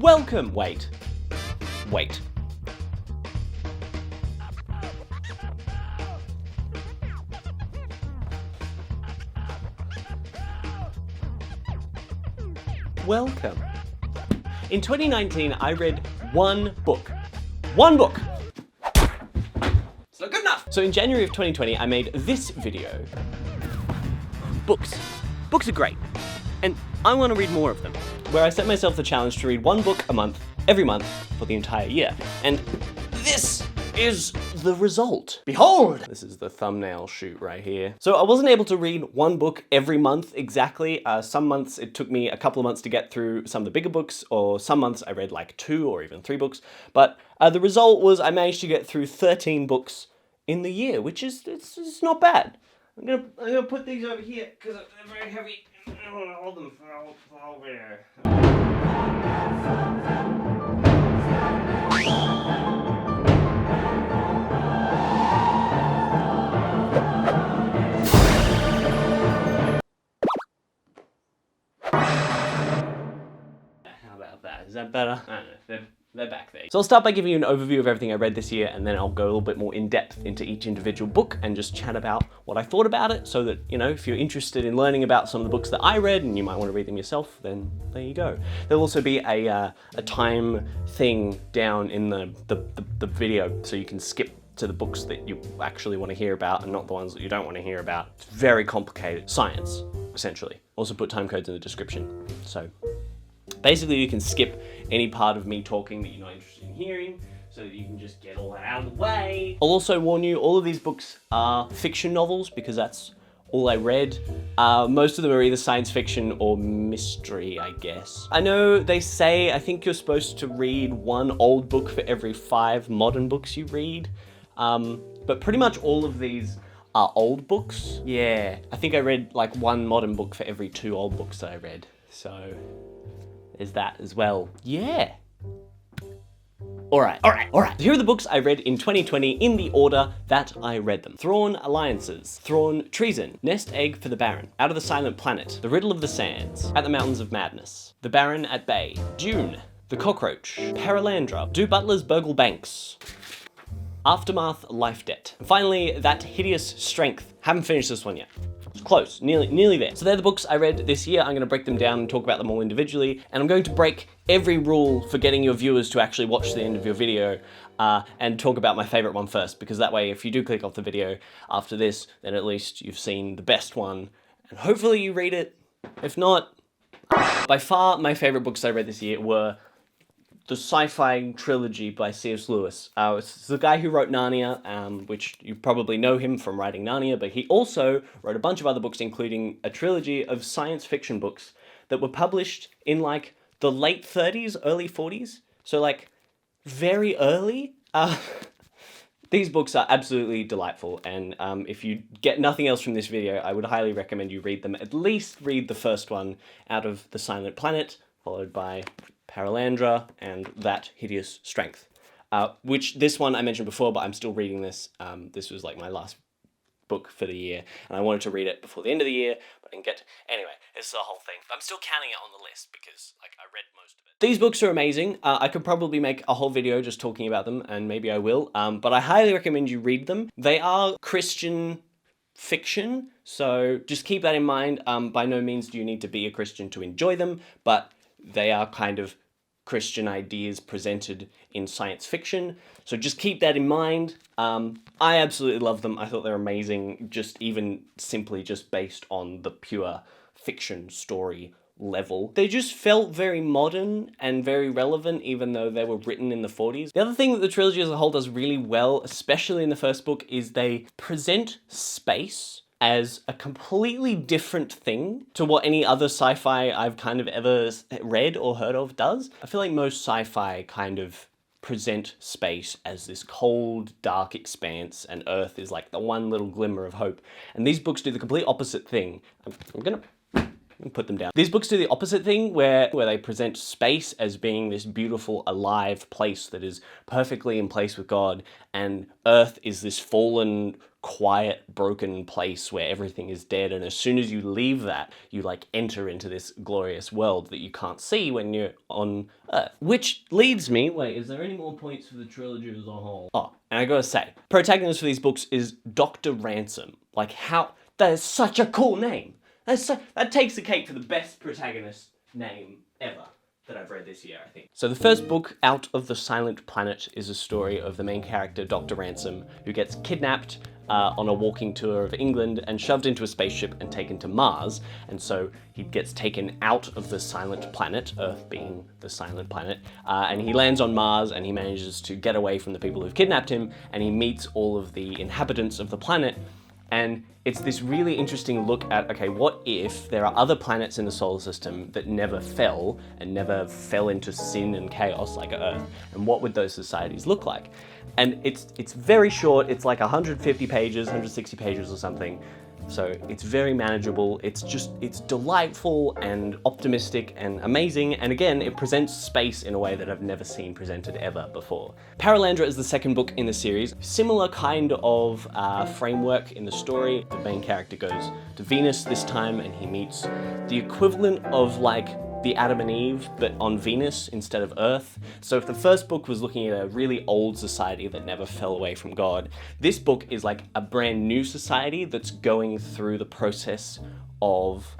Welcome! Wait. Welcome. In 2019, I read one book. One book! It's not good enough! So in January of 2020, I made this video. Books. Books are great. And I want to read more of them. Where I set myself the challenge to read one book a month, every month, for the entire year. And this is the result. Behold! This is the thumbnail shoot right here. So I wasn't able to read one book every month exactly. Some months it took me a couple of months to get through some of the bigger books, or some months I read like 2 or even 3 books. But the result was I managed to get through 13 books in the year, which is it's not bad. I'm gonna put these over here because they're very heavy. I don't want to hold them for over there. How about that? Is that better? I don't know. They're back there. So I'll start by giving you an overview of everything I read this year, and then I'll go a little bit more in depth into each individual book and just chat about what I thought about it, so that, you know, if you're interested in learning about some of the books that I read and you might want to read them yourself, then there you go. There'll also be a time thing down in the video, so you can skip to the books that you actually want to hear about and not the ones that you don't want to hear about. It's very complicated science, essentially. Also put time codes in the description. So basically you can skip any part of me talking that you're not interested in hearing, so that you can just get all that out of the way. I'll also warn you, all of these books are fiction novels, because that's all I read. Most of them are either science fiction or mystery, I guess. I know they say, I think you're supposed to read one old book for every 5 modern books you read, but pretty much all of these are old books. Yeah, I think I read like 1 modern book for every 2 old books that I read, so there's that as well. Yeah. All right. Here are the books I read in 2020 in the order that I read them. Thrawn Alliances, Thrawn Treason, Nest Egg for the Baron, Out of the Silent Planet, The Riddle of the Sands, At the Mountains of Madness, The Baron at Bay, Dune, The Cockroach, Perelandra, Do Butlers Burgle Banks, Aftermath Life Debt. And finally, That Hideous Strength. Haven't finished this one yet. It's close, nearly there. So they're the books I read this year. I'm gonna break them down and talk about them all individually. And I'm going to break every rule for getting your viewers to actually watch the end of your video and talk about my favorite one first, because that way, if you do click off the video after this, then at least you've seen the best one, and hopefully you read it. If not, by far my favorite books I read this year were the sci-fi trilogy by C.S Lewis. It's the guy who wrote Narnia, which you probably know him from writing Narnia, but he also wrote a bunch of other books, including a trilogy of science fiction books that were published in like the late 30s, early 40s. So like very early. These books are absolutely delightful, and if you get nothing else from this video, I would highly recommend you read them. At least read the first one, Out of the Silent Planet, followed by Perelandra, and That Hideous Strength. Which this one I mentioned before, but I'm still reading this. This was like my last book for the year, and I wanted to read it before the end of the year, but I didn't get to. Anyway, this is a whole thing. I'm still counting it on the list because like I read most of it. These books are amazing. I could probably make a whole video just talking about them, and maybe I will, but I highly recommend you read them. They are Christian fiction, so just keep that in mind. By no means do you need to be a Christian to enjoy them, but they are kind of Christian ideas presented in science fiction. So just keep that in mind. I absolutely love them. I thought they're amazing, just even simply just based on the pure fiction story level. They just felt very modern and very relevant, even though they were written in the 40s. The other thing that the trilogy as a whole does really well, especially in the first book, is they present space as a completely different thing to what any other sci-fi I've kind of ever read or heard of does. I feel like most sci-fi kind of present space as this cold, dark expanse, and Earth is like the one little glimmer of hope. And these books do the complete opposite thing. I'm gonna and put them down. These books do the opposite thing where they present space as being this beautiful, alive place that is perfectly in place with God, and Earth is this fallen, quiet, broken place where everything is dead, and as soon as you leave that, you like enter into this glorious world that you can't see when you're on Earth. Which leads me, wait, is there any more points for the trilogy as a whole? Oh, and I gotta say, protagonist for these books is Dr. Ransom. Like, how, that is such a cool name. That takes the cake for the best protagonist name ever that I've read this year, I think. So the first book, Out of the Silent Planet, is a story of the main character, Dr. Ransom, who gets kidnapped on a walking tour of England and shoved into a spaceship and taken to Mars. And so he gets taken out of the silent planet, Earth being the silent planet, and he lands on Mars and he manages to get away from the people who've kidnapped him, and he meets all of the inhabitants of the planet. And it's this really interesting look at, okay, what if there are other planets in the solar system that never fell and never fell into sin and chaos like Earth, and what would those societies look like? And it's very short, it's like 150 pages, 160 pages or something. So it's very manageable, it's delightful and optimistic and amazing, and again, it presents space in a way that I've never seen presented ever before. Perelandra is the second book in the series. Similar kind of framework in the story. The main character goes to Venus this time and he meets the equivalent of like the Adam and Eve, but on Venus instead of Earth. So if the first book was looking at a really old society that never fell away from God, this book is like a brand new society that's going through the process of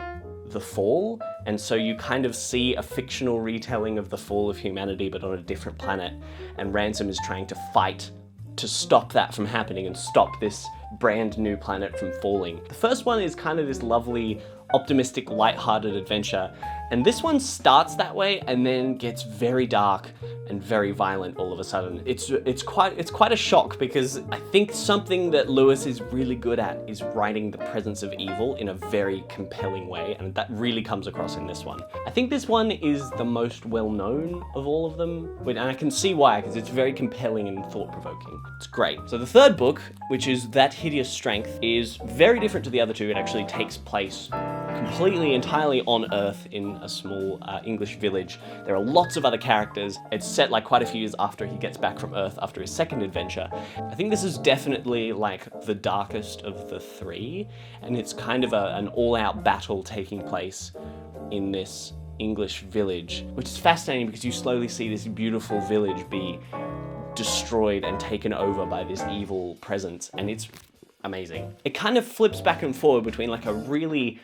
the fall. And so you kind of see a fictional retelling of the fall of humanity, but on a different planet. And Ransom is trying to fight to stop that from happening and stop this brand new planet from falling. The first one is kind of this lovely, optimistic, light-hearted adventure, and this one starts that way and then gets very dark and very violent all of a sudden. It's quite a shock, because I think something that Lewis is really good at is writing the presence of evil in a very compelling way, and that really comes across in this one. I think this one is the most well-known of all of them, and I can see why, because it's very compelling and thought-provoking. It's great. So the third book, which is That Hideous Strength, is very different to the other two. It actually takes place completely, entirely on Earth in a small English village. There are lots of other characters. It's set like quite a few years after he gets back from Earth after his second adventure. I think this is definitely like the darkest of the three, and it's kind of an all-out battle taking place in this English village, which is fascinating because you slowly see this beautiful village be destroyed and taken over by this evil presence, and it's amazing. It kind of flips back and forward between like a really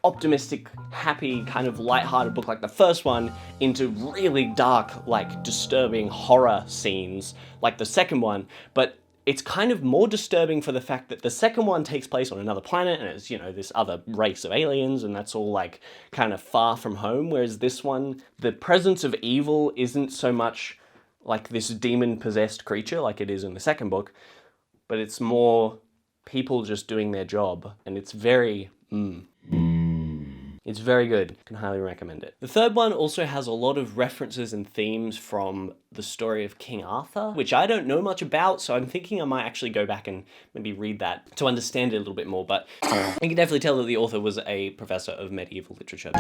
optimistic, happy, kind of light-hearted book like the first one into really dark, like disturbing horror scenes like the second one, but it's kind of more disturbing for the fact that the second one takes place on another planet and it's, you know, this other race of aliens, and that's all like kind of far from home, whereas this one, the presence of evil isn't so much like this demon-possessed creature like it is in the second book, but it's more people just doing their job, and it's very, It's very good. I can highly recommend it. The third one also has a lot of references and themes from the story of King Arthur, which I don't know much about, so I'm thinking I might actually go back and maybe read that to understand it a little bit more, but I can definitely tell that the author was a professor of medieval literature.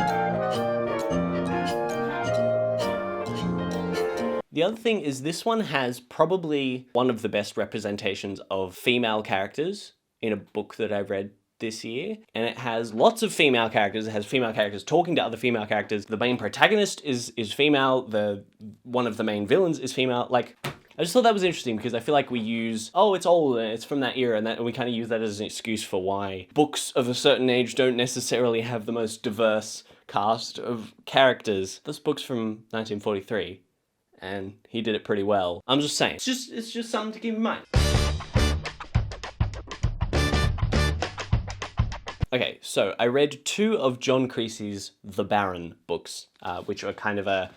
The other thing is this one has probably one of the best representations of female characters in a book that I read this year, and it has lots of female characters. It has female characters talking to other female characters. The main protagonist is female. One of the main villains is female. Like, I just thought that was interesting because I feel like we use, oh, it's old and it's from that era, and we kind of use that as an excuse for why books of a certain age don't necessarily have the most diverse cast of characters. This book's from 1943, and he did it pretty well. I'm just saying, it's just something to keep in mind. Okay, so I read 2 of John Creasy's The Baron books, which are kind of a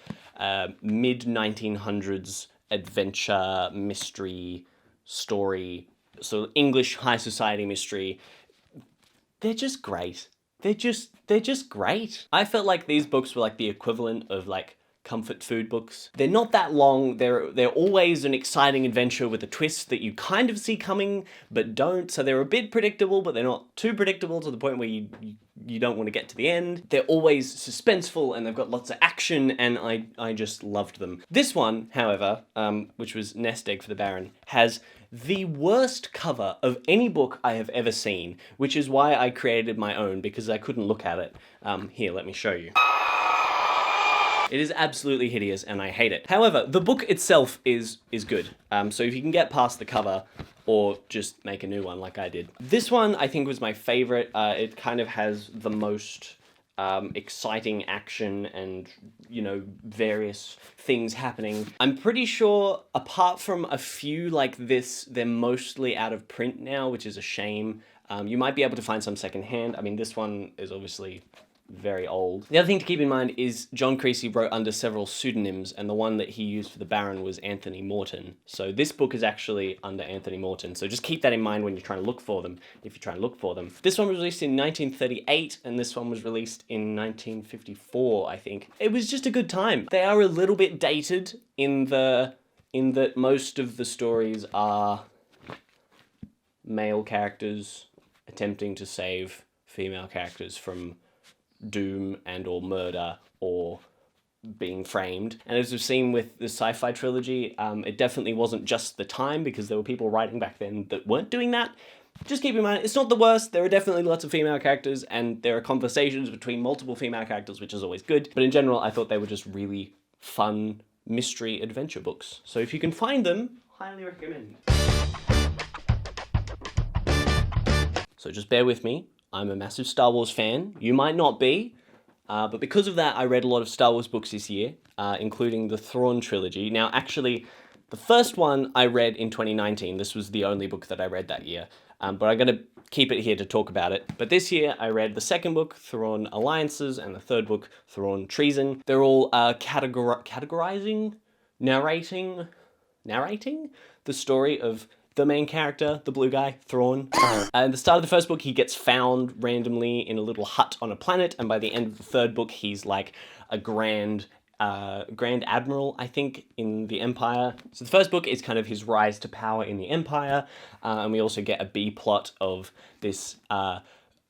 mid-1900s adventure mystery story, so English high society mystery. They're just great. They're just great. I felt like these books were like the equivalent of like comfort food books. They're not that long. They're always an exciting adventure with a twist that you kind of see coming but don't. So they're a bit predictable, but they're not too predictable to the point where you you don't want to get to the end. They're always suspenseful and they've got lots of action, and I just loved them. This one, however, which was Nest Egg for the Baron, has the worst cover of any book I have ever seen, which is why I created my own, because I couldn't look at it. Here, let me show you. It is absolutely hideous and I hate it. However, the book itself is good. So if you can get past the cover, or just make a new one like I did. This one I think was my favorite. It kind of has the most exciting action and, you know, various things happening. I'm pretty sure, apart from a few like this, they're mostly out of print now, which is a shame. You might be able to find some secondhand. I mean, this one is obviously very old. The other thing to keep in mind is John Creasy wrote under several pseudonyms, and the one that he used for the Baron was Anthony Morton. So this book is actually under Anthony Morton. So just keep that in mind when you're trying to look for them, if you're trying to look for them. This one was released in 1938, and this one was released in 1954, I think. It was just a good time. They are a little bit dated in that most of the stories are male characters attempting to save female characters from doom and or murder or being framed. And as we've seen with the sci-fi trilogy, it definitely wasn't just the time, because there were people writing back then that weren't doing that. Just keep in mind, it's not the worst. There are definitely lots of female characters, and there are conversations between multiple female characters, which is always good. But in general, I thought they were just really fun mystery adventure books. So if you can find them, highly recommend. So just bear with me. I'm a massive Star Wars fan. You might not be, but because of that, I read a lot of Star Wars books this year, including the Thrawn trilogy. Now, actually, the first one I read in 2019. This was the only book that I read that year, but I'm going to keep it here to talk about it. But this year, I read the second book, Thrawn Alliances, and the third book, Thrawn Treason. They're all categorizing, narrating the story of the main character, the blue guy, Thrawn. At the start of the first book, he gets found randomly in a little hut on a planet, and by the end of the third book, he's like a Grand Admiral, I think, in the Empire. So the first book is kind of his rise to power in the Empire, and we also get a B-plot of this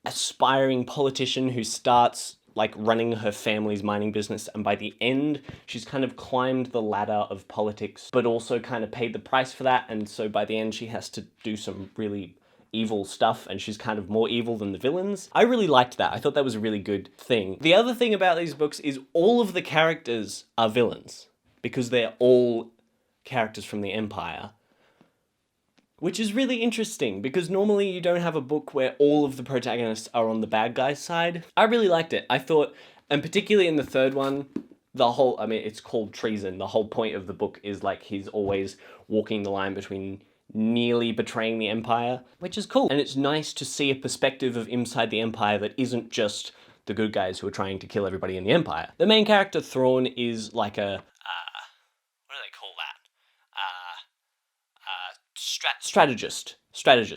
aspiring politician who starts like running her family's mining business, and by the end she's kind of climbed the ladder of politics, but also kind of paid the price for that, and so by the end she has to do some really evil stuff, and she's kind of more evil than the villains. I really liked that. I thought that was a really good thing. The other thing about these books is all of the characters are villains, because they're all characters from the Empire. Which is really interesting, because normally you don't have a book where all of the protagonists are on the bad guy's side. I really liked it. I thought, and particularly in the third one, it's called Treason. The whole point of the book is like he's always walking the line between nearly betraying the Empire, which is cool. And it's nice to see a perspective of inside the Empire that isn't just the good guys who are trying to kill everybody in the Empire. The main character, Thrawn, is like a, what do they call that? Strategist.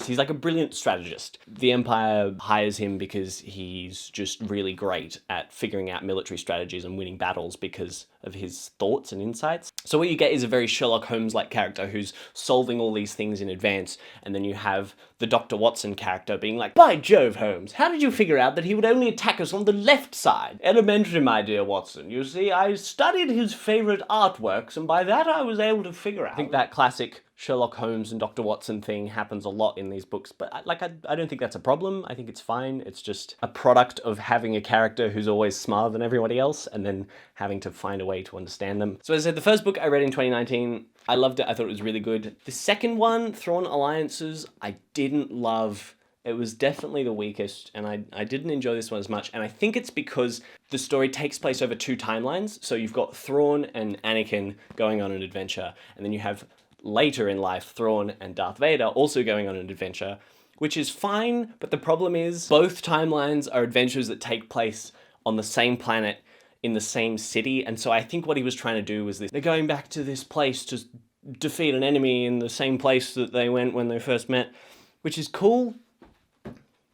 He's like a brilliant strategist. The Empire hires him because he's just really great at figuring out military strategies and winning battles because of his thoughts and insights. So what you get is a very Sherlock Holmes-like character who's solving all these things in advance, and then you have the Dr. Watson character being like, "By Jove, Holmes, how did you figure out that he would only attack us on the left side?" "Elementary, my dear Watson. You see, I studied his favorite artworks, and by that I was able to figure out." I think that classic Sherlock Holmes and Dr. Watson thing happens a lot in these books, but I don't think that's a problem. I think it's fine. It's just a product of having a character who's always smarter than everybody else, and then having to find a way to understand them. So as I said, the first book I read in 2019, I loved it. I thought it was really good. The second one, Thrawn Alliances, I didn't love. It was definitely the weakest, and I didn't enjoy this one as much, and I think it's because the story takes place over two timelines. So you've got Thrawn and Anakin going on an adventure, and then you have later in life Thrawn and Darth Vader also going on an adventure, which is fine, but the problem is both timelines are adventures that take place on the same planet in the same city, and so I think what he was trying to do was this. They're going back to this place to defeat an enemy in the same place that they went when they first met, which is cool,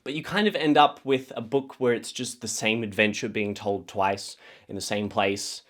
but you kind of end up with a book where it's just the same adventure being told twice in the same place,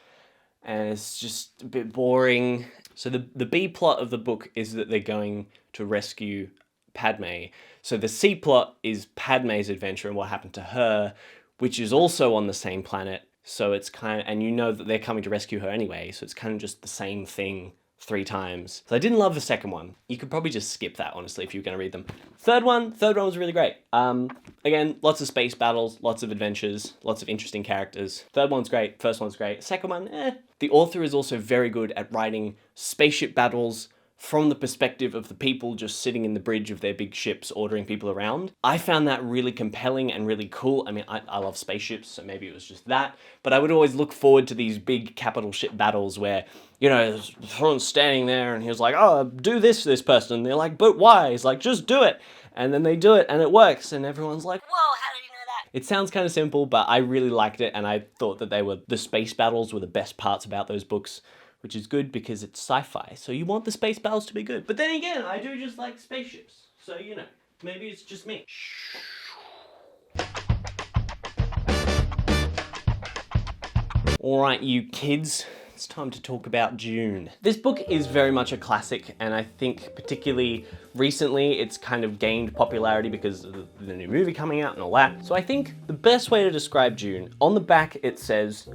and it's just a bit boring. So the B plot of the book is that they're going to rescue Padme. So the C plot is Padme's adventure and what happened to her, which is also on the same planet. So it's kind of, and you know that they're coming to rescue her anyway, so it's kind of just the same thing 3 times. So I didn't love the second one. You could probably just skip that, honestly, if you're going to read them. Third one was really great. Again, lots of space battles, lots of adventures, lots of interesting characters. Third one's great, first one's great. Second one, eh. The author is also very good at writing spaceship battles from the perspective of the people just sitting in the bridge of their big ships ordering people around. I found that really compelling and really cool. I mean, I love spaceships, so maybe it was just that, but I would always look forward to these big capital ship battles where, you know, Thrawn's standing there and he was like, oh, do this to this person. And they're like, but why? He's like, just do it. And then they do it and it works and everyone's like, whoa, how did you know that? It sounds kind of simple, but I really liked it and I thought that the space battles were the best parts about those books, which is good because it's sci-fi, so you want the space battles to be good. But then again, I do just like spaceships, so you know, maybe it's just me. Alright, you kids, it's time to talk about Dune. This book is very much a classic, and I think particularly recently it's kind of gained popularity because of the new movie coming out and all that. So I think the best way to describe Dune, on the back it says,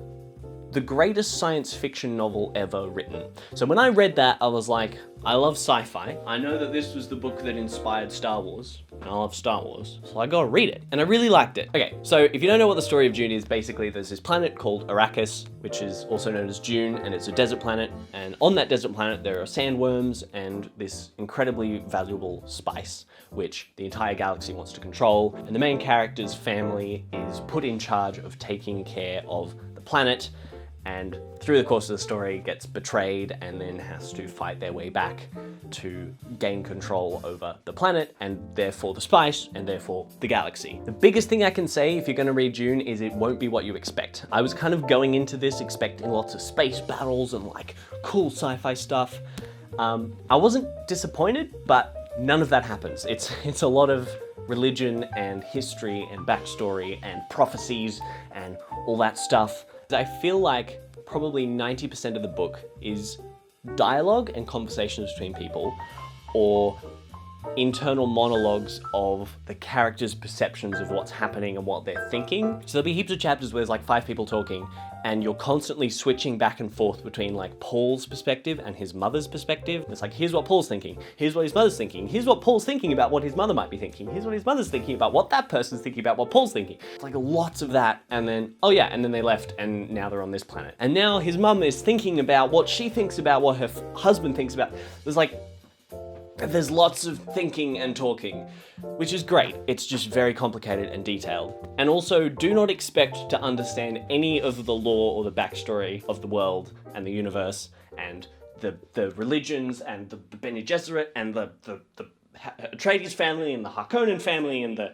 the greatest science fiction novel ever written. So when I read that, I was like, I love sci-fi. I know that this was the book that inspired Star Wars, and I love Star Wars, so I gotta read it. And I really liked it. Okay, so if you don't know what the story of Dune is, basically there's this planet called Arrakis, which is also known as Dune, and it's a desert planet. And on that desert planet, there are sandworms and this incredibly valuable spice, which the entire galaxy wants to control. And the main character's family is put in charge of taking care of the planet, and through the course of the story gets betrayed and then has to fight their way back to gain control over the planet and therefore the spice and therefore the galaxy. The biggest thing I can say if you're going to read Dune is it won't be what you expect. I was kind of going into this expecting lots of space battles and like cool sci-fi stuff. I wasn't disappointed, but none of that happens. It's a lot of religion and history and backstory and prophecies and all that stuff. I feel like probably 90% of the book is dialogue and conversations between people, or internal monologues of the characters' perceptions of what's happening and what they're thinking. So there'll be heaps of chapters where there's like 5 people talking and you're constantly switching back and forth between like Paul's perspective and his mother's perspective. It's like, here's what Paul's thinking, here's what his mother's thinking, here's what Paul's thinking about what his mother might be thinking, here's what his mother's thinking about what that person's thinking about what Paul's thinking. It's like lots of that, and then, oh yeah, and then they left and now they're on this planet. And now his mum is thinking about what she thinks about what her husband thinks about. There's lots of thinking and talking, which is great. It's just very complicated and detailed. And also, do not expect to understand any of the lore or the backstory of the world and the universe and the religions and the Bene Gesserit and the Atreides family and the Harkonnen family and the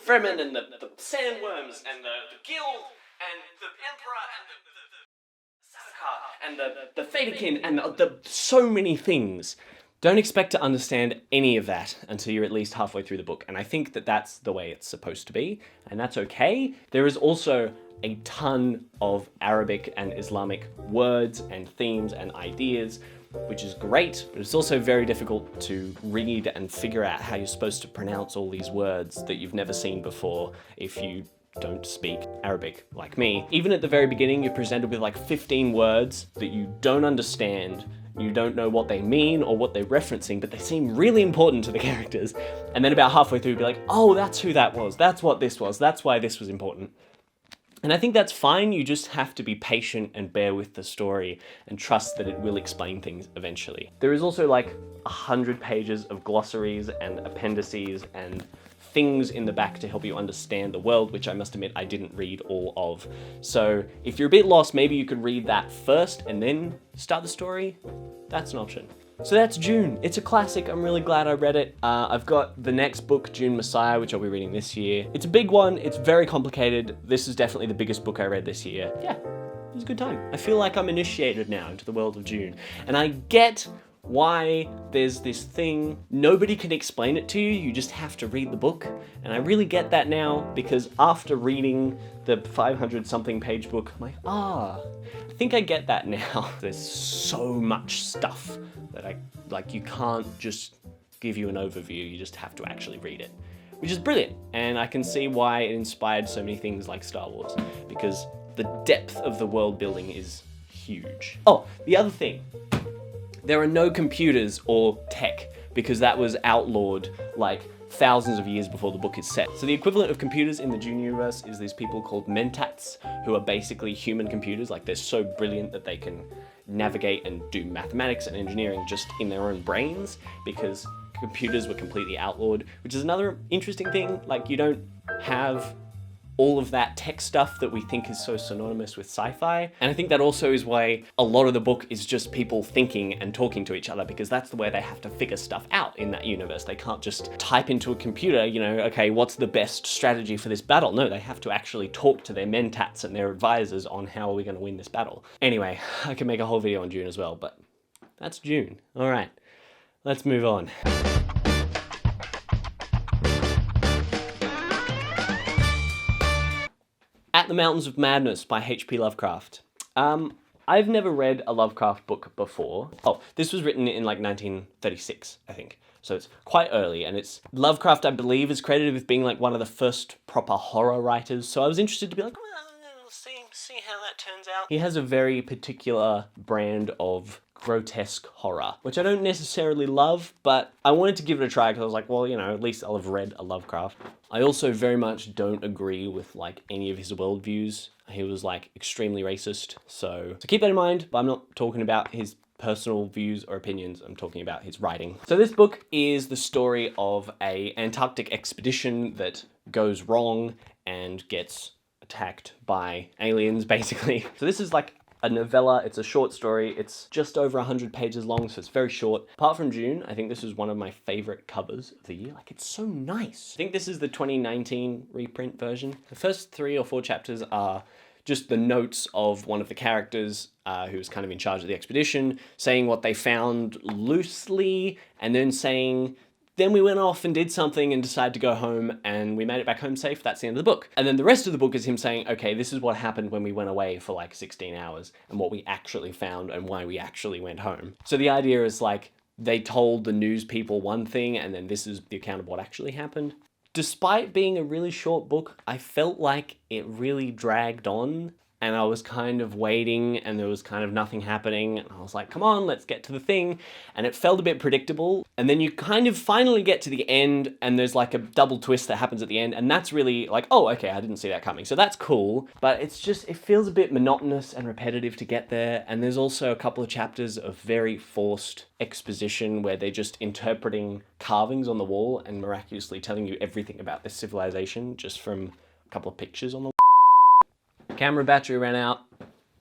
Fremen and the Sandworms and the Guild and the Emperor and the Sarkar and the Fadakin and the so many things. Don't expect to understand any of that until you're at least halfway through the book. And I think that that's the way it's supposed to be, and that's okay. There is also a ton of Arabic and Islamic words and themes and ideas, which is great, but it's also very difficult to read and figure out how you're supposed to pronounce all these words that you've never seen before if you don't speak Arabic like me. Even at the very beginning, you're presented with like 15 words that you don't understand. You don't know what they mean or what they're referencing, but they seem really important to the characters. And then about halfway through, you'll be like, oh, that's who that was. That's what this was. That's why this was important. And I think that's fine. You just have to be patient and bear with the story and trust that it will explain things eventually. There is also like 100 pages of glossaries and appendices and things in the back to help you understand the world, which I must admit I didn't read all of. So if you're a bit lost, maybe you could read that first and then start the story. That's an option. So that's Dune. It's a classic. I'm really glad I read it. I've got the next book, Dune Messiah, which I'll be reading this year. It's a big one. It's very complicated. This is definitely the biggest book I read this year. Yeah, it was a good time. I feel like I'm initiated now into the world of Dune. And I get why there's this thing, nobody can explain it to you, you just have to read the book. And I really get that now, because after reading the 500 something page book, I'm like, I think I get that now. There's so much stuff that you can't just give you an overview, you just have to actually read it. which is brilliant. And I can see why it inspired so many things like Star Wars, because the depth of the world building is huge. Oh, the other thing, there are no computers or tech, because that was outlawed like thousands of years before the book is set. So the equivalent of computers in the Dune universe is these people called mentats, who are basically human computers. Like, they're so brilliant that they can navigate and do mathematics and engineering just in their own brains, because computers were completely outlawed, which is another interesting thing. Like, you don't have all of that tech stuff that we think is so synonymous with sci-fi. And I think that also is why a lot of the book is just people thinking and talking to each other, because that's the way they have to figure stuff out in that universe. They can't just type into a computer, you know, okay, what's the best strategy for this battle? No, they have to actually talk to their mentats and their advisors on how are we gonna win this battle. Anyway, I could make a whole video on Dune as well, but that's Dune. All right, let's move on. At the Mountains of Madness by H.P. Lovecraft. I've never read a Lovecraft book before. Oh, this was written in like 1936, I think. So it's quite early, and it's Lovecraft, I believe, is credited with being like one of the first proper horror writers. So I was interested to be like, well, see how that turns out. He has a very particular brand of grotesque horror, which I don't necessarily love, but I wanted to give it a try because I was like, well, you know, at least I'll have read a Lovecraft. I also very much don't agree with like any of his worldviews. He was like extremely racist, so keep that in mind, but I'm not talking about his personal views or opinions, I'm talking about his writing. So this book is the story of an Antarctic expedition that goes wrong and gets attacked by aliens, basically. So this is like a novella, it's a short story, it's just over 100 pages long, so it's very short. Apart from Dune, I think this is one of my favorite covers of the year. Like, it's so nice. I think this is the 2019 reprint version. The first 3 or 4 chapters are just the notes of one of the characters who's kind of in charge of the expedition, saying what they found loosely, and then saying, then we went off and did something and decided to go home and we made it back home safe. That's the end of the book. And then the rest of the book is him saying, okay, this is what happened when we went away for like 16 hours and what we actually found and why we actually went home. So the idea is like, they told the news people one thing and then this is the account of what actually happened. Despite being a really short book, I felt like it really dragged on, and I was kind of waiting and there was kind of nothing happening. And I was like, come on, let's get to the thing. And it felt a bit predictable. And then you kind of finally get to the end and there's like a double twist that happens at the end. And that's really like, oh, okay, I didn't see that coming. So that's cool. But it's just, it feels a bit monotonous and repetitive to get there. And there's also a couple of chapters of very forced exposition where they're just interpreting carvings on the wall and miraculously telling you everything about this civilization just from a couple of pictures on the wall. Camera battery ran out.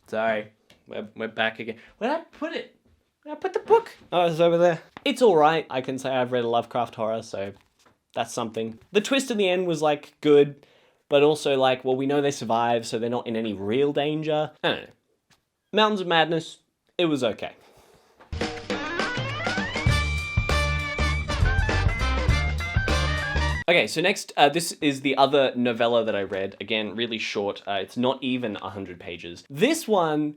Sorry, we're back again. Where did I put it? Where did I put the book? Oh, it's over there. It's all right. I can say I've read a Lovecraft horror, so that's something. The twist in the end was like good, but also like, well, we know they survive, so they're not in any real danger. I don't know. Mountains of Madness, it was okay. Okay, so next, this is the other novella that I read. Again, really short. It's not even 100 pages. This one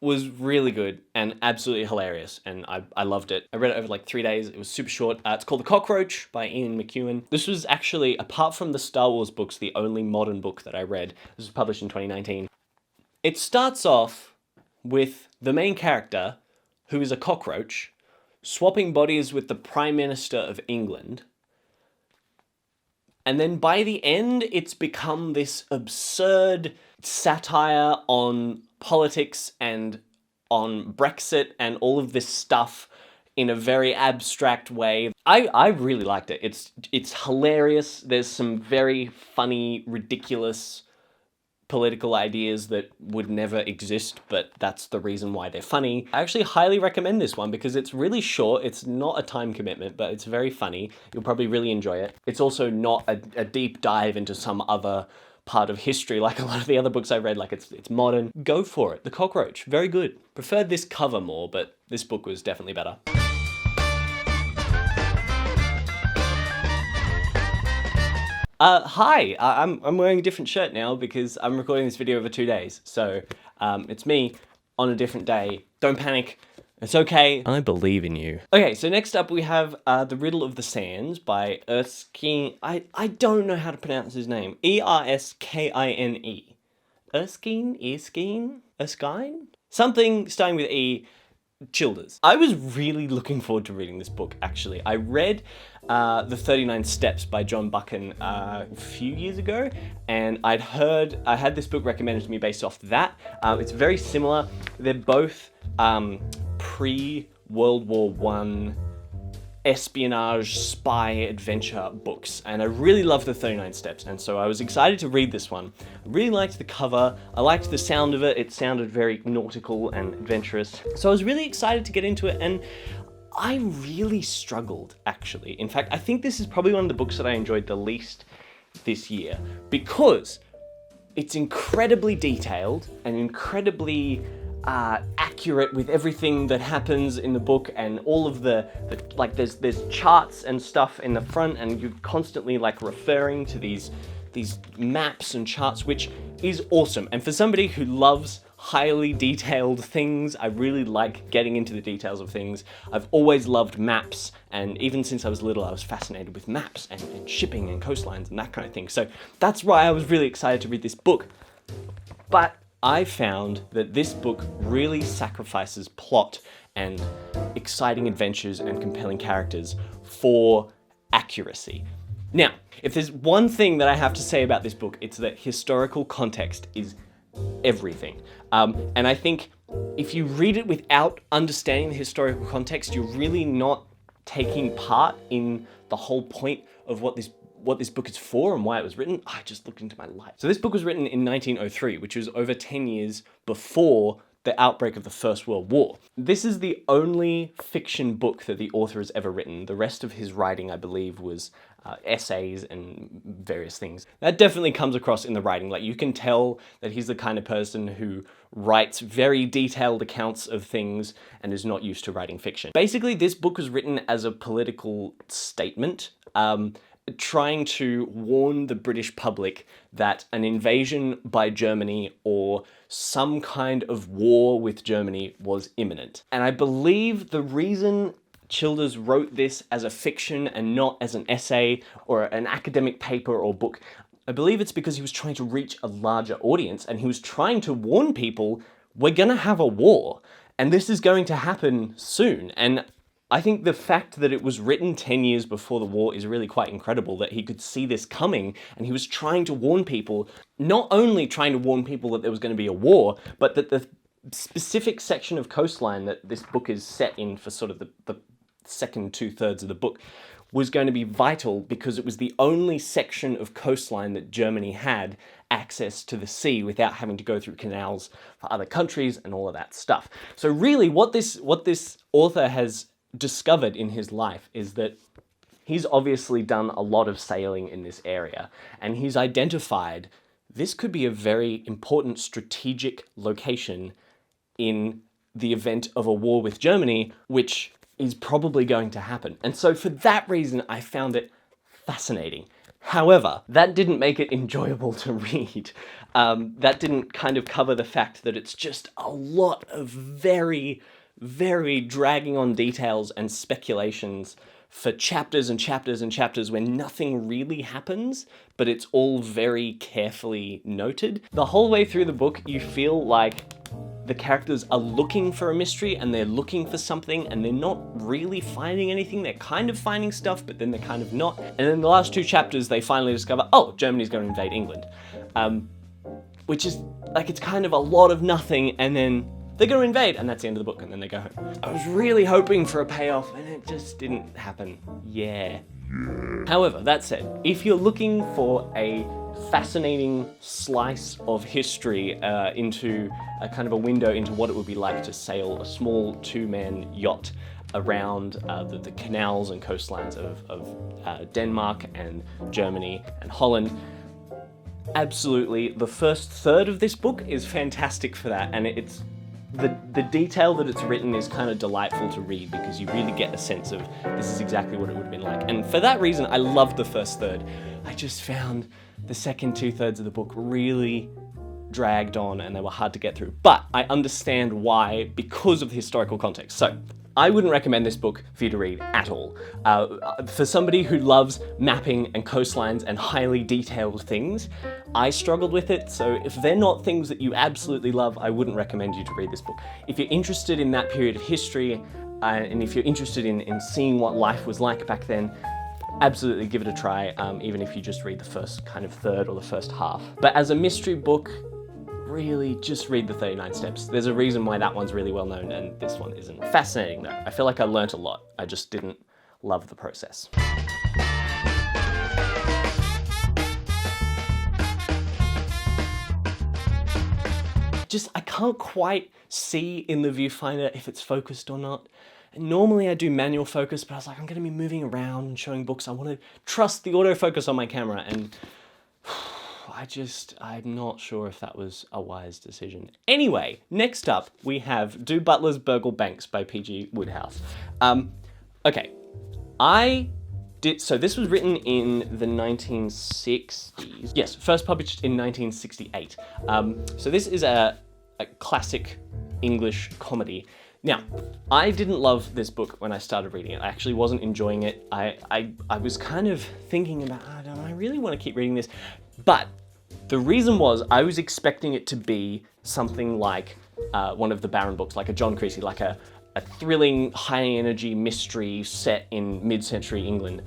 was really good and absolutely hilarious, and I loved it. I read it over like 3 days. It was super short. It's called The Cockroach by Ian McEwan. This was actually, apart from the Star Wars books, the only modern book that I read. This was published in 2019. It starts off with the main character, who is a cockroach, swapping bodies with the Prime Minister of England. And then by the end, it's become this absurd satire on politics and on Brexit and all of this stuff in a very abstract way. I really liked it. It's hilarious. There's some very funny, ridiculous political ideas that would never exist, but that's the reason why they're funny. I actually highly recommend this one because it's really short. It's not a time commitment, but it's very funny. You'll probably really enjoy it. It's also not a deep dive into some other part of history like a lot of the other books I read. Like it's modern. Go for it. The Cockroach, very good. Preferred this cover more, but this book was definitely better. Hi, I'm wearing a different shirt now because I'm recording this video over 2 days. So it's me on a different day. Don't panic. It's okay. I believe in you. Okay, so next up we have The Riddle of the Sands by Erskine. I don't know how to pronounce his name. Erskine? Erskine? Something starting with E. Childers. I was really looking forward to reading this book, actually. I read The 39 Steps by John Buchan a few years ago, and I had this book recommended to me based off that. It's very similar. They're both pre-World War I espionage, spy, adventure books, and I really love The 39 Steps, and so I was excited to read this one. I really liked the cover, I liked the sound of it sounded very nautical and adventurous, so I was really excited to get into it, and I really struggled, actually. In fact, I think this is probably one of the books that I enjoyed the least this year, because it's incredibly detailed and incredibly accurate with everything that happens in the book, and all of the like there's charts and stuff in the front, and you're constantly like referring to these maps and charts, which is awesome. And for somebody who loves highly detailed things, I really like getting into the details of things. I've always loved maps, and even since I was little I was fascinated with maps and shipping and coastlines and that kind of thing. So that's why I was really excited to read this book. But I found that this book really sacrifices plot and exciting adventures and compelling characters for accuracy. Now, if there's one thing that I have to say about this book, it's that historical context is everything. And I think if you read it without understanding the historical context, you're really not taking part in the whole point of what this book is for and why it was written. I just looked into my life. So this book was written in 1903, which was over 10 years before the outbreak of the First World War. This is the only fiction book that the author has ever written. The rest of his writing, I believe, was essays and various things. That definitely comes across in the writing. Like, you can tell that he's the kind of person who writes very detailed accounts of things and is not used to writing fiction. Basically, this book was written as a political statement, trying to warn the British public that an invasion by Germany or some kind of war with Germany was imminent. And I believe the reason Childers wrote this as a fiction and not as an essay or an academic paper or book, I believe it's because he was trying to reach a larger audience, and he was trying to warn people, we're gonna have a war, and this is going to happen soon. And I think the fact that it was written 10 years before the war is really quite incredible, that he could see this coming, and he was trying to warn people, not only trying to warn people that there was going to be a war, but that the specific section of coastline that this book is set in for sort of the second 2/3 of the book was going to be vital, because it was the only section of coastline that Germany had access to the sea without having to go through canals for other countries and all of that stuff. So really what this author has discovered in his life is that he's obviously done a lot of sailing in this area, and he's identified this could be a very important strategic location in the event of a war with Germany, which is probably going to happen. And so for that reason, I found it fascinating. However, that didn't make it enjoyable to read. That didn't kind of cover the fact that it's just a lot of very, very dragging on details and speculations for chapters and chapters and chapters where nothing really happens, but it's all very carefully noted. The whole way through the book, you feel like the characters are looking for a mystery and they're looking for something, and they're not really finding anything. They're kind of finding stuff, but then they're kind of not. And in the last 2 chapters, they finally discover, oh, Germany's going to invade England. Which is, like, it's kind of a lot of nothing, and then they're going to invade, and that's the end of the book, and then they go home. I was really hoping for a payoff, and it just didn't happen. Yeah. However, that said, if you're looking for a fascinating slice of history into a kind of a window into what it would be like to sail a small 2-man yacht around the canals and coastlines of Denmark and Germany and Holland, absolutely, the first third of this book is fantastic for that, and it's the detail that it's written is kind of delightful to read, because you really get a sense of this is exactly what it would have been like. And for that reason, I loved the first third. I just found the second 2/3 of the book really, dragged on and they were hard to get through. But I understand why, because of the historical context. So I wouldn't recommend this book for you to read at all. For somebody who loves mapping and coastlines and highly detailed things, I struggled with it. So if they're not things that you absolutely love, I wouldn't recommend you to read this book. If you're interested in that period of history, and if you're interested in seeing what life was like back then, absolutely give it a try, even if you just read the first kind of third or the first half. But as a mystery book, really just read the 39 Steps. There's a reason why that one's really well known and this one isn't. Fascinating though. I feel like I learnt a lot. I just didn't love the process. I can't quite see in the viewfinder if it's focused or not. Normally I do manual focus, but I was like, I'm going to be moving around and showing books. I want to trust the autofocus on my camera, and I'm not sure if that was a wise decision. Anyway, next up we have Do Butlers, Burgle, Banks by P.G. Wodehouse. Okay, so this was written in the 1960s. Yes, first published in 1968. So this is a classic English comedy. Now, I didn't love this book when I started reading it. I actually wasn't enjoying it. I was kind of thinking about, do I really want to keep reading this? But the reason was I was expecting it to be something like one of the Barron books, like a John Creasy, like a thrilling, high-energy mystery set in mid-century England.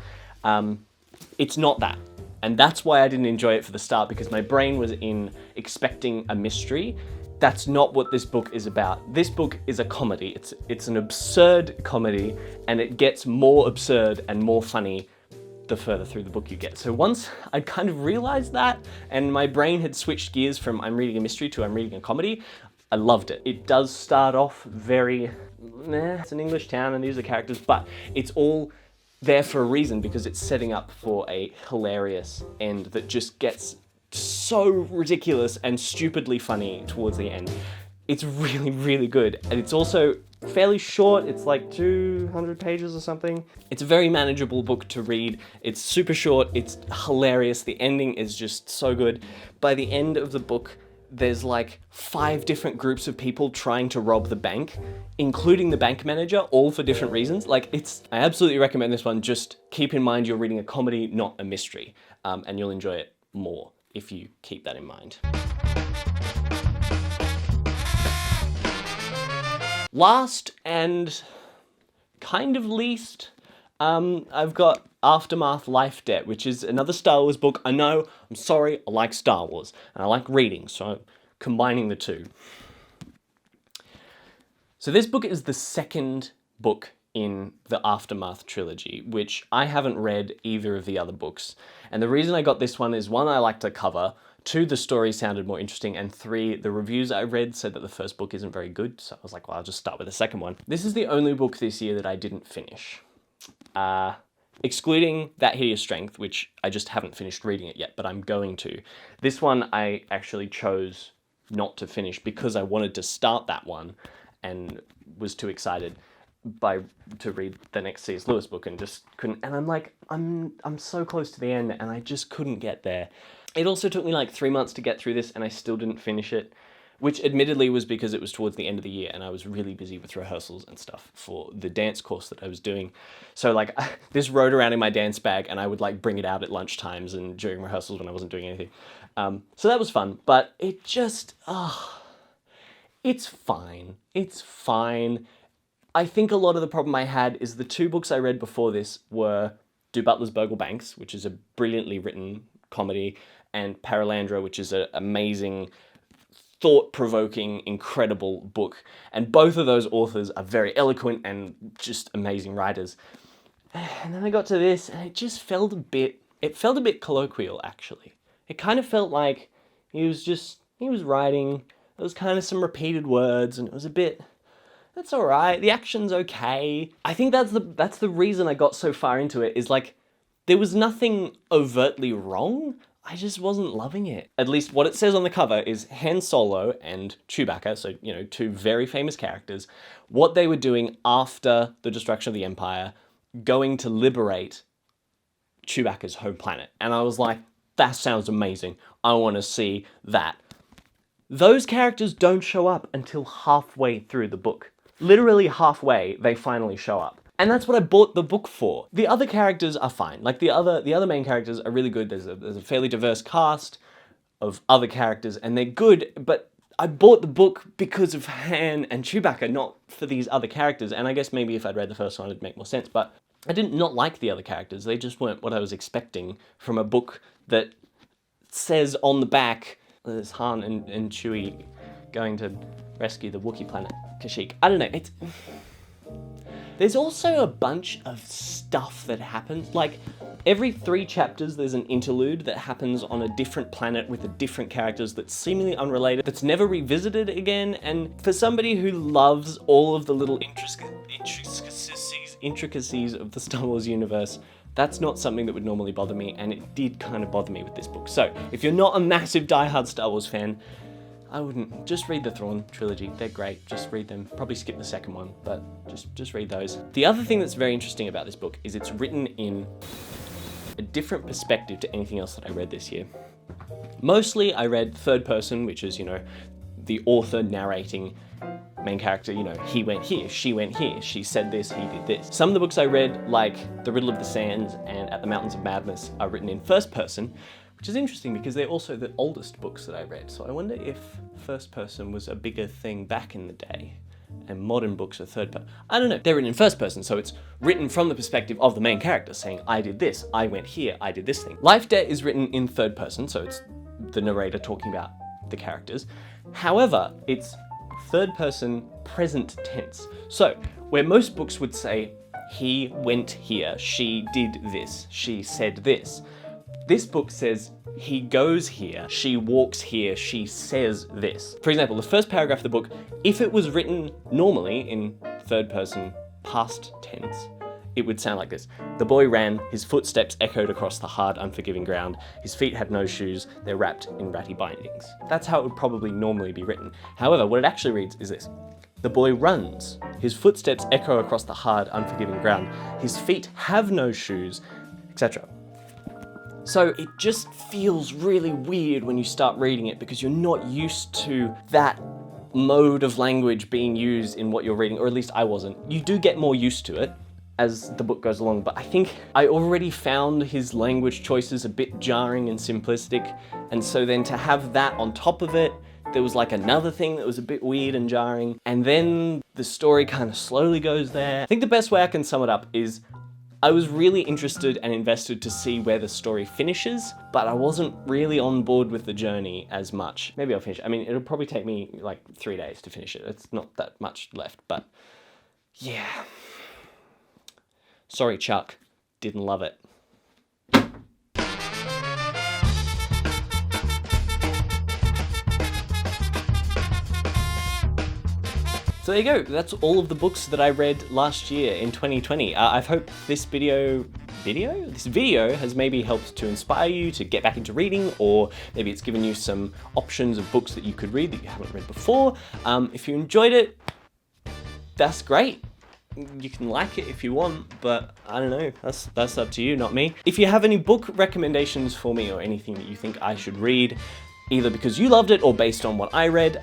It's not that. And that's why I didn't enjoy it for the start, because my brain was in expecting a mystery. That's not what this book is about. This book is a comedy. It's an absurd comedy, and it gets more absurd and more funny the further through the book you get. So once I kind of realized that, and my brain had switched gears from I'm reading a mystery to I'm reading a comedy, I loved it. It does start off very, it's an English town and these are characters, but it's all there for a reason, because it's setting up for a hilarious end that just gets so ridiculous and stupidly funny towards the end. It's really, really good. And it's also fairly short. It's like 200 pages or something. It's a very manageable book to read. It's super short. It's hilarious. The ending is just so good. By the end of the book, there's like 5 different groups of people trying to rob the bank, including the bank manager, all for different reasons. I absolutely recommend this one. Just keep in mind you're reading a comedy, not a mystery, and you'll enjoy it more if you keep that in mind. Last and kind of least, I've got Aftermath Life Debt, which is another Star Wars book. I know, I'm sorry, I like Star Wars, and I like reading, so I'm combining the two. So this book is the second book in the Aftermath trilogy, which I haven't read either of the other books. And the reason I got this one is, 1, I liked the cover, 2, the story sounded more interesting, and 3, the reviews I read said that the first book isn't very good, so I was like, well, I'll just start with the second one. This is the only book this year that I didn't finish. Excluding that Hideous Strength, which I just haven't finished reading it yet, but I'm going to. This one I actually chose not to finish because I wanted to start that one and was too excited to read the next C.S Lewis book and just couldn't. And I'm like, I'm so close to the end and I just couldn't get there. It also took me like 3 months to get through this and I still didn't finish it, which admittedly was because it was towards the end of the year and I was really busy with rehearsals and stuff for the dance course that I was doing. So like this rode around in my dance bag and I would like bring it out at lunchtimes and during rehearsals when I wasn't doing anything. So that was fun, but it just, it's fine. It's fine. I think a lot of the problem I had is the 2 books I read before this were Do Butlers, Burgle, Banks, which is a brilliantly written comedy, and Perelandra, which is an amazing, thought-provoking, incredible book. And both of those authors are very eloquent and just amazing writers. And then I got to this, and it just felt a bit colloquial, actually. It kind of felt like he was writing, there was kind of some repeated words, and it was a bit, that's all right, the action's okay. I think that's the reason I got so far into it, is like, there was nothing overtly wrong, I just wasn't loving it. At least what it says on the cover is Han Solo and Chewbacca, so, 2 very famous characters, what they were doing after the destruction of the Empire, going to liberate Chewbacca's home planet. And I was like, that sounds amazing. I want to see that. those characters don't show up until halfway through the book. Literally halfway, they finally show up. And that's what I bought the book for. The other characters are fine. Like the other main characters are really good. There's a fairly diverse cast of other characters and they're good, but I bought the book because of Han and Chewbacca, not for these other characters. And I guess maybe if I'd read the first one, it'd make more sense, but I didn't not like the other characters. They just weren't what I was expecting from a book that says on the back, there's Han and Chewie going to rescue the Wookiee planet, Kashyyyk. I don't know, there's also a bunch of stuff that happens, like every 3 chapters there's an interlude that happens on a different planet with a different characters that's seemingly unrelated, that's never revisited again, and for somebody who loves all of the little intricacies of the Star Wars universe, that's not something that would normally bother me, and it did kind of bother me with this book. So, if you're not a massive diehard Star Wars fan, I wouldn't. Just read the Thrawn trilogy. They're great. Just read them. Probably skip the second one, but just read those. The other thing that's very interesting about this book is it's written in a different perspective to anything else that I read this year. Mostly I read third person, which is, the author narrating main character, he went here, she went here, she said this, he did this. Some of the books I read, like The Riddle of the Sands and At the Mountains of Madness, are written in first person, which is interesting because they're also the oldest books that I read. So I wonder if first person was a bigger thing back in the day and modern books are third person. I don't know. They're written in first person, so it's written from the perspective of the main character saying, I did this, I went here, I did this thing. Life Debt is written in third person, so it's the narrator talking about the characters. However, it's third person present tense. So where most books would say, he went here, she did this, she said this. This book says, he goes here, she walks here, she says this. For example, the first paragraph of the book, if it was written normally in third person past tense, it would sound like this. The boy ran, his footsteps echoed across the hard, unforgiving ground. His feet had no shoes, they're wrapped in ratty bindings. That's how it would probably normally be written. However, what it actually reads is this. The boy runs, his footsteps echo across the hard, unforgiving ground. His feet have no shoes, etc. So it just feels really weird when you start reading it because you're not used to that mode of language being used in what you're reading, or at least I wasn't. You do get more used to it as the book goes along, but I think I already found his language choices a bit jarring and simplistic, and so then to have that on top of it, there was like another thing that was a bit weird and jarring, and then the story kind of slowly goes there. I think the best way I can sum it up is I was really interested and invested to see where the story finishes, but I wasn't really on board with the journey as much. Maybe I'll finish it. I mean, it'll probably take me like 3 days to finish it. It's not that much left, but yeah. Sorry, Chuck. Didn't love it. So there you go, that's all of the books that I read last year in 2020. I hope this video has maybe helped to inspire you to get back into reading, or maybe it's given you some options of books that you could read that you haven't read before. If you enjoyed it, that's great. You can like it if you want, but I don't know, that's up to you, not me. If you have any book recommendations for me or anything that you think I should read, either because you loved it or based on what I read,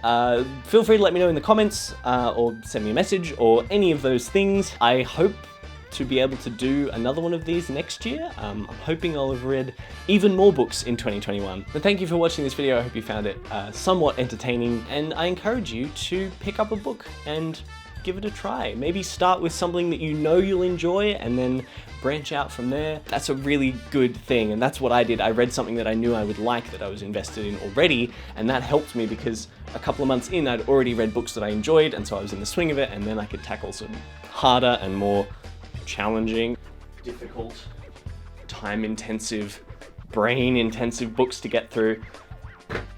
feel free to let me know in the comments or send me a message or any of those things. I hope to be able to do another one of these next year. I'm hoping I'll have read even more books in 2021. But thank you for watching this video. I hope you found it somewhat entertaining, and I encourage you to pick up a book and give it a try. Maybe start with something that you know you'll enjoy and then branch out from there. That's a really good thing, and that's what I did. I read something that I knew I would like, that I was invested in already, and that helped me because a couple of months in I'd already read books that I enjoyed, and so I was in the swing of it, and then I could tackle some harder and more challenging, difficult, time-intensive, brain-intensive books to get through.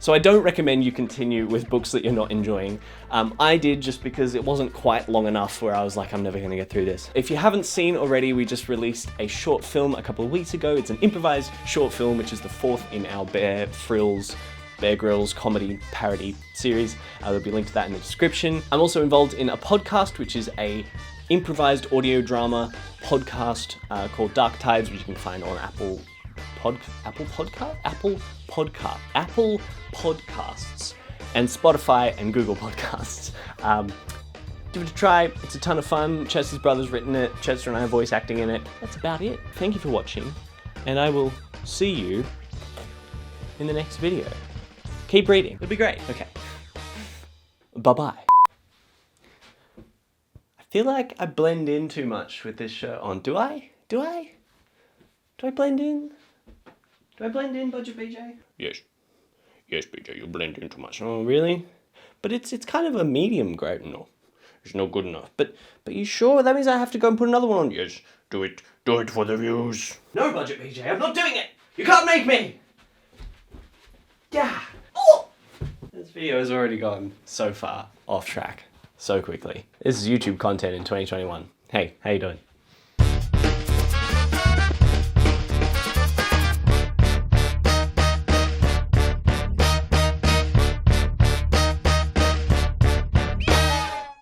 So I don't recommend you continue with books that you're not enjoying. I did, just because it wasn't quite long enough where I was like, I'm never gonna get through this. If you haven't seen already, we just released a short film a couple of weeks ago. It's an improvised short film, which is the 4th in our Bear Grylls comedy parody series. There'll be a link to that in the description. I'm also involved in a podcast, which is a improvised audio drama podcast called Dark Tides, which you can find on Apple Podcasts. and Spotify and Google Podcasts. Give it a try. It's a ton of fun. Chester's brother's written it. Chester and I are voice acting in it. That's about it. Thank you for watching, and I will see you in the next video. Keep reading. It'll be great. Okay. Bye-bye. I feel like I blend in too much with this shirt on. Do I? Do I blend in? Do I blend in, Budget BJ? Yes. Yes, BJ, you blend in too much. Oh, really? But it's kind of a medium grade. No, it's not good enough. But you sure? That means I have to go and put another one on. Yes, do it. Do it for the views. No, Budget BJ, I'm not doing it. You can't make me. Yeah. Oh! This video has already gone so far off track so quickly. This is YouTube content in 2021. Hey, how you doing?